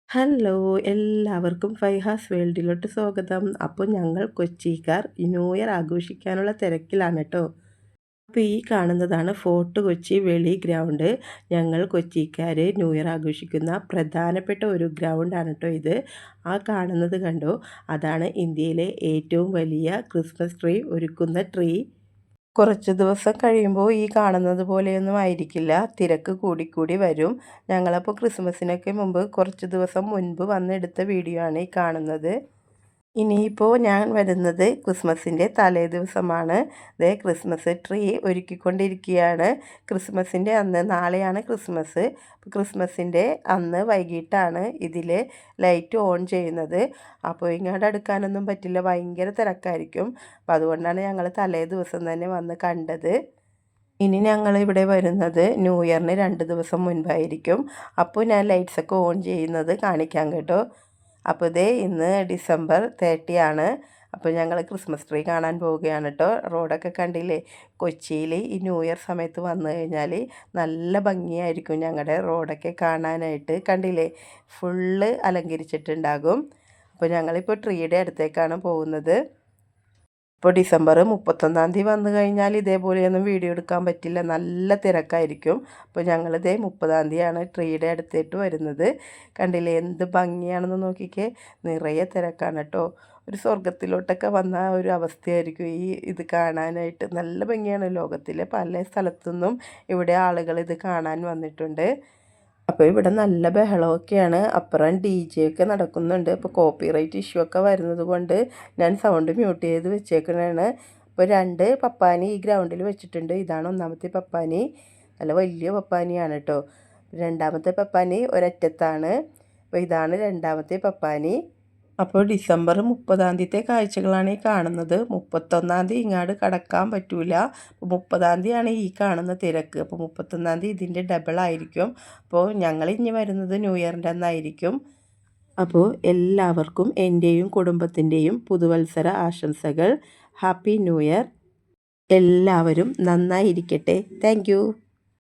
Hello എല്ലാവർക്കും ഫൈഹാസ് വേൾഡിലോട്ട് സ്വാഗതം. അപ്പോൾ ഞങ്ങൾ കൊച്ചിക്കാർ ന്യൂ ഇയർ ആഘോഷിക്കാനുള്ള തിരക്കിലാണ് കേട്ടോ. അപ്പോൾ ഈ കാണുന്നതാണ് ഫോർട്ട് കൊച്ചി വെളി ഗ്രൗണ്ട്. ഞങ്ങൾ കൊച്ചിക്കാർ ന്യൂ ഇയർ ആഘോഷിക്കുന്ന പ്രധാനപ്പെട്ട ഒരു ഗ്രൗണ്ടാണ് കേട്ടോ ഇത്. ആ കാണുന്നത് കണ്ടോ, അതാണ് ഇന്ത്യയിലെ ഏറ്റവും വലിയ ക്രിസ്മസ് ട്രീ ഒരുക്കുന്ന ട്രീ. കുറച്ച് ദിവസം കഴിയുമ്പോൾ ഈ കാണുന്നത് പോലെയൊന്നും ആയിരിക്കില്ല, തിരക്ക് കൂടിക്കൂടി വരും. ഞങ്ങളപ്പോൾ ക്രിസ്മസിനൊക്കെ മുമ്പ് കുറച്ച് ദിവസം മുൻപ് വന്നെടുത്ത വീഡിയോ ആണ് ഈ കാണുന്നത്. ഇനിയിപ്പോൾ ഞാൻ വരുന്നത് ക്രിസ്മസിൻ്റെ തലേ ദിവസമാണ്. ദേ ക്രിസ്മസ് ട്രീ ഒരുക്കിക്കൊണ്ടിരിക്കുകയാണ്. ക്രിസ്മസിൻ്റെ അന്ന്, നാളെയാണ് ക്രിസ്മസ്. ക്രിസ്മസിൻ്റെ അന്ന് വൈകിട്ടാണ് ഇതിൽ ലൈറ്റ് ഓൺ ചെയ്യുന്നത്. അപ്പോൾ ഇങ്ങോട്ട് അടുക്കാനൊന്നും പറ്റില്ല, ഭയങ്കര തിരക്കായിരിക്കും. അപ്പോൾ അതുകൊണ്ടാണ് ഞങ്ങൾ തലേ ദിവസം തന്നെ വന്ന് കണ്ടത്. ഇനി ഞങ്ങൾ ഇവിടെ വരുന്നത് ന്യൂ ഇയറിന് 2 ദിവസം മുൻപായിരിക്കും. അപ്പോൾ ഞാൻ ലൈറ്റ്സൊക്കെ ഓൺ ചെയ്യുന്നത് കാണിക്കാം കേട്ടോ. അപ്പോൾ ഇതേ ഇന്ന് ഡിസംബർ 30 ആണ്. അപ്പോൾ ഞങ്ങൾ ക്രിസ്മസ് ട്രീ കാണാൻ പോവുകയാണ് കേട്ടോ. റോഡൊക്കെ കണ്ടില്ലേ, കൊച്ചിയിൽ ഈ ന്യൂ ഇയർ സമയത്ത് വന്നു കഴിഞ്ഞാൽ നല്ല ഭംഗിയായിരിക്കും ഞങ്ങളുടെ റോഡൊക്കെ കാണാനായിട്ട്. കണ്ടില്ലേ, ഫുള്ള് അലങ്കരിച്ചിട്ടുണ്ടാകും. അപ്പോൾ ഞങ്ങളിപ്പോൾ ട്രീയുടെ അടുത്തേക്കാണ് പോകുന്നത്. ഇപ്പോൾ ഡിസംബർ 31 തീയതി വന്നു കഴിഞ്ഞാൽ ഇതേപോലെയൊന്നും വീഡിയോ എടുക്കാൻ പറ്റില്ല, നല്ല തിരക്കായിരിക്കും. അപ്പോൾ ഞങ്ങളിതേ 30 തീയതിയാണ് ട്രീയുടെ അടുത്തേട്ട് വരുന്നത്. കണ്ടില്ലേ എന്ത് ഭംഗിയാണെന്ന് നോക്കിക്കേ, നിറയെ തിരക്കാണ് കേട്ടോ. ഒരു സ്വർഗത്തിലോട്ടൊക്കെ വന്ന ഒരു അവസ്ഥയായിരിക്കും ഈ ഇത് കാണാനായിട്ട്. നല്ല ഭംഗിയാണ്. ലോകത്തിലെ പല സ്ഥലത്തുനിന്നും ഇവിടെ ആളുകൾ ഇത് കാണാൻ വന്നിട്ടുണ്ട്. അപ്പോൾ ഇവിടെ നല്ല ബഹളമൊക്കെയാണ്. അപ്പുറം DJ ഒക്കെ നടക്കുന്നുണ്ട്. അപ്പോൾ കോപ്പിറൈറ്റ് ഇഷ്യൂ ഒക്കെ വരുന്നത് കൊണ്ട് ഞാൻ സൗണ്ട് മ്യൂട്ട് ചെയ്ത് വെച്ചേക്കണതാണ്. അപ്പോൾ 2 പപ്പാനി ഈ ഗ്രൗണ്ടിൽ വെച്ചിട്ടുണ്ട്. ഇതാണ് ഒന്നാമത്തെ പപ്പാനി, നല്ല വലിയ പപ്പാനിയാണ് കേട്ടോ. രണ്ടാമത്തെ പപ്പാനി ഒരറ്റത്താണ്. അപ്പോൾ ഇതാണ് രണ്ടാമത്തെ പപ്പാനി. അപ്പോൾ ഡിസംബർ 30 തീയതിത്തെ കാഴ്ചകളാണ് ഈ കാണുന്നത്. 31 തീയതി ഇങ്ങോട്ട് കടക്കാൻ പറ്റൂല. അപ്പോൾ 30 തീയതിയാണ് ഈ കാണുന്ന തിരക്ക്. അപ്പോൾ 31 തീയതി ഇതിൻ്റെ ഡബിൾ ആയിരിക്കും. അപ്പോൾ ഞങ്ങൾ ഇനി വരുന്നത് ന്യൂ ഇയറിൻ്റെ അന്നായിരിക്കും. അപ്പോൾ എല്ലാവർക്കും എൻ്റെയും കുടുംബത്തിൻ്റെയും പുതുവത്സര ആശംസകൾ. Happy new year. എല്ലാവരും നന്നായിരിക്കട്ടെ. താങ്ക്